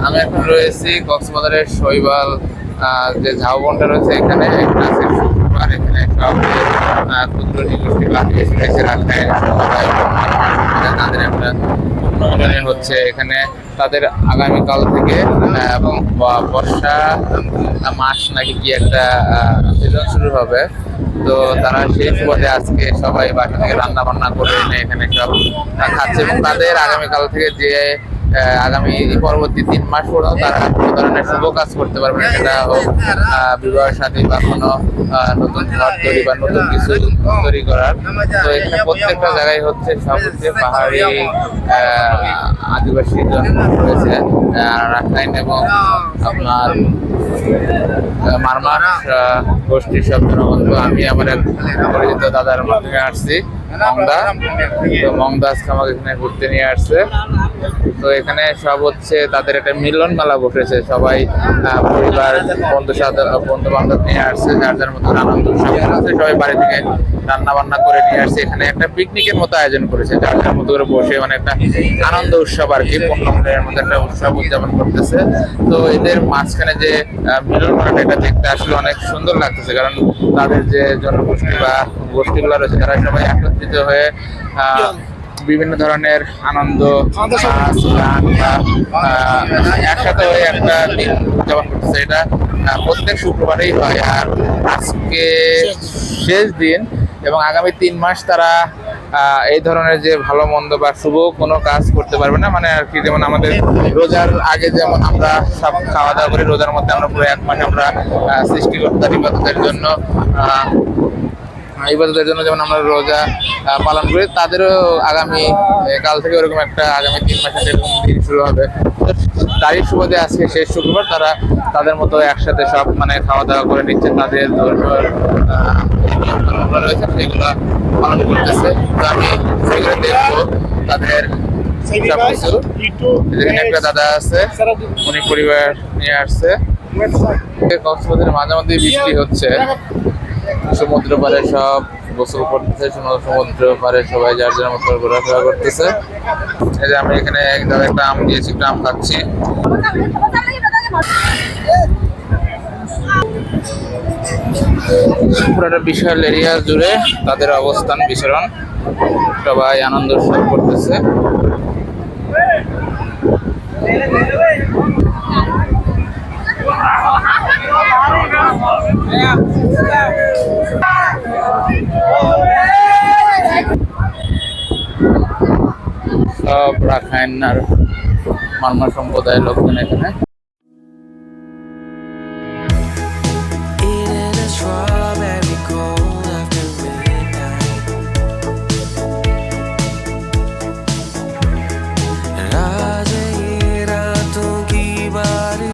আমি এখন রয়েছি কক্সবাজারের শৈবাল যে ঝাউবনটা রয়েছে, এখানে একটা আছে শুক্রবার, এখানে সব ক্ষুদ্র নিগোষ্ঠী বানিয়েছে দেশের রাখায় তাদের একটা উন্নয়ন হচ্ছে এখানে। তাদের আগামীকাল থেকে এবং বর্ষা মাস নাকি কি একটা সিজন শুরু হবে, তো তারা সেই সুবাদে আজকে সবাই বাসা থেকে রান্না বান্না করে এনে এখানে সব খাচ্ছে এবং তাদের আগামীকাল থেকে যে আগামী পরবর্তী 3 মাস পর্যন্ত তারা কোনো ধরনের শুভ কাজ করতে পারবে না, সেটা হোক বিবাহ শাদী বা কোনো নতুন ঘর তৈরি বা নতুন কিছু তৈরি করার। তো এখানে প্রত্যেকটা জায়গায় হচ্ছে সব হচ্ছে পাহাড়ি আদিবাসী জন রয়েছে, রাখাইন এবং আপনার মারমার গোষ্ঠীর সব জনবন্ধু। আমি আমার এক পরিচিত দাদার মাধ্যমে আসছি মংদা, তো মংদা আজকে আমাকে এখানে ঘুরতে নিয়ে আসছে। তো এখানে সব হচ্ছে তাদের একটা মিলন মেলা বসেছে, সবাই পরিবার বন্ধু বান্ধব নিয়ে আসছে, যার যার মতো আনন্দ উৎসব করছে, সবাই বাড়ি থেকে রান্না বান্না করে নিয়ে আসছে। এখানে একটা পিকনিকের মতো আয়োজন করেছে, যার যার মতো করে বসে মানে একটা আনন্দ উৎসব আর কি, পূর্ণমূল্যের মতো একটা উৎসব উদযাপন করতেছে। তো এদের মাঝখানে যে মিলন মেলাটা, এটা দেখতে আসলে অনেক সুন্দর লাগতেছে, কারণ তাদের যে জনগোষ্ঠী বা গোষ্ঠীগুলো রয়েছে তারা সবাই একত্রিত হয়ে বিভিন্ন ধরনের আনন্দ একসাথে হয়ে একটা দিন উদযাপন করতেছে। এটা প্রত্যেক শুক্রবারেই হয়, আর আজকে শেষ দিন এবং আগামী 3 মাস তারা এই ধরনের যে ভালো মন্দ বা শুভ কোনো কাজ করতে পারবে না, মানে আর কি। যেমন আমাদের রোজার আগে যেমন আমরা সব খাওয়া দাওয়া করি, রোজার মধ্যে আমরা পুরো 1 মাস আমরা সৃষ্টিকর্তার ইবাদতের জন্য যেমন আমরা রোজা পালন করি, তাদেরও আগামী কাল থেকে ওরকম একটা আগামী 3 মাসের এরকম দিন শুরু হবে। তারই সুবাদে আজকে শেষ শুক্রবার তারা তাদের মতো একসাথে সব মানে খাওয়া দাওয়া করে নিচ্ছে, তাদের ধর্মীয় রয়েছে সেগুলো পালন করতেছে। তো আমি সেগুলো দেখবো তাদের সবকিছু। এখানে একটা দাদা আছে, উনি পরিবার নিয়ে আসছে। কক্সবাজারে মাঝে মধ্যে বৃষ্টি হচ্ছে, সমুদ্র পাড়ে সব গোসল করতেছে, সমুদ্র পাড়ে সবাই যার যার মতো ঘোরাফেরা করতেছে। এই যে আমি এখানে একটা আম দিয়েছি, একটা আম খাচ্ছি। পুরো একটা বিশাল এরিয়া জুড়ে তাদের অবস্থান বিচরণ, সবাই আনন্দ উৎসব করতেছে। সব রাখাইন আর মারমা সম্প্রদায়ের লোকজন এখানে।